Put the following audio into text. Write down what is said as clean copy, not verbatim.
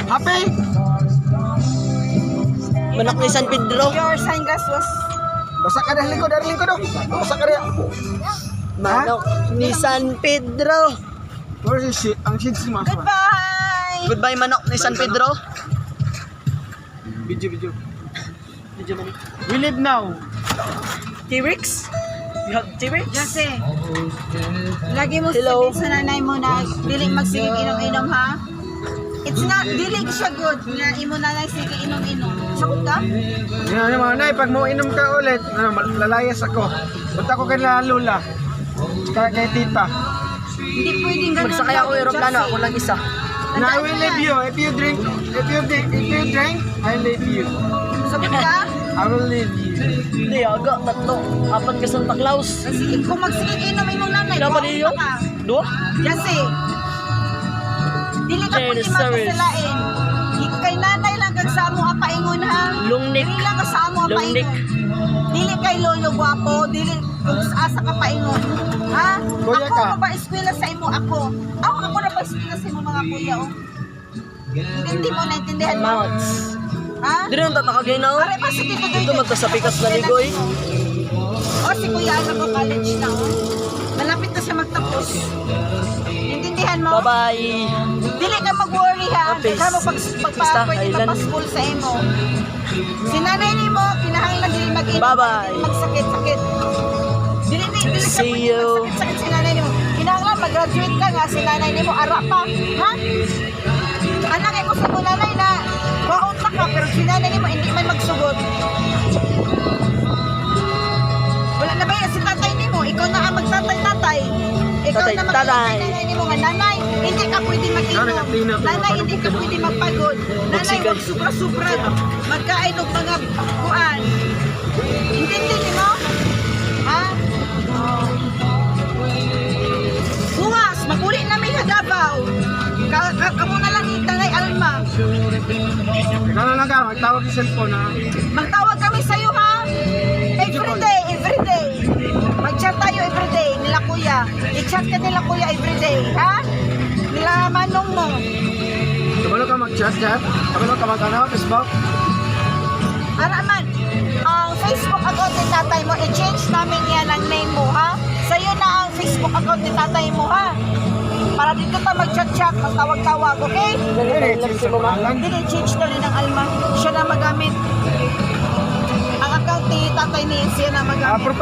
Happy! Manok ni San Pedro. Your sunglass was... Basa ka rin lingkod, Basa ka rin. Manok ni San Pedro. Where is shit? Ang shit si Mas. Goodbye! Goodbye manok ni San Pedro. Video. Medyo mali. We live now. T-Rex? You have T-Rex? Jose, lagi mo Hello. sabihin sa nanay mo na dili magsigig inom-inom ha? It's not, dili siya good na imo nanay sige inom-inom. Sakot ka? Yan naman, nay, pag mo inom ka ulit, lalayas ako. Punta ko kay Lula. Kay Tita. Hindi pwedeng ganun. Magsakay ako aeroplano, ako lang isa. And I will leave you. If you drink, I leave you. Sakot ka? I will leave you. Hindi, aga, tatlo. Apat ka Santa Claus. Sige, kung magsigig inom-inom nanay, Kailan ba niyo? ka. Dua? Jose, dili ka pwede magkasalain. Kay nanay lang kag sa amo paingon ha. Lungnik. Dili lang ka sa amo Lungnik. paingon. Dili kay lolo gwapo, dili kung asa ka paingon. Ha? Kuya Ako ka. pa eskwela sa imo ako. Ako na pa eskwela sa imo mga kuya oh. Hindi mo naintindihan mo. Mounts. Ha? Di rin tatakagay na ako. Pare pa sige Ito magkasapikas na ligoy. O si kuya ano ko college na oh. Malapit na siya magtapos. Intindihan mo? Bye-bye. Dili ka mag-worry ha. Peace. Kaya mo pagpa-pwede Island. magpa-school sa imo. Si nanay ni mo, kinahanglan dili mag-inom. Bye-bye. Dili magsakit-sakit. Dili ka See pwede you. magsakit-sakit si nanay ni mo. Kinahanglan mag-graduate ka nga si nanay ni mo. Ara pa. Ha? Anak ko sa mo nanay na maunta ka pero si nanay ni mo hindi man magsugod. Wala na ba yan si tatay ni mo? Ikaw na ang magtatay-tatay. Ikaw Tatay, na tatay. magtatay ni mo nga nanay. Hindi ka pwede mag-inom. Nanay, hindi ka pwede magpagod. Nanay, Magsigan. huwag sobra-sobra. Magkain og mga kuan. Intindi ni mo? Ha? Buwas, maguli na may kagabaw. Kamo na lang itanay Alma. Ikaw na lang ka, magtawag sa cellphone ha. Magtawag kami sa'yo ha. Everyday. Mag-chat tayo everyday nila kuya. I-chat ka nila kuya everyday, ha? Nila manong mo. Kabalo ka mag-chat? Kabalo ka Facebook? Para man, ang Facebook account ni tatay mo, i-change namin yan ang name mo, ha? Sa'yo na ang Facebook account ni tatay mo, ha? Para dito ka mag-chat-chat, magtawag-tawag, okay? Hindi, i-change na rin ang Alma. Siya na magamit. Ang account ni tatay ni siya na magamit.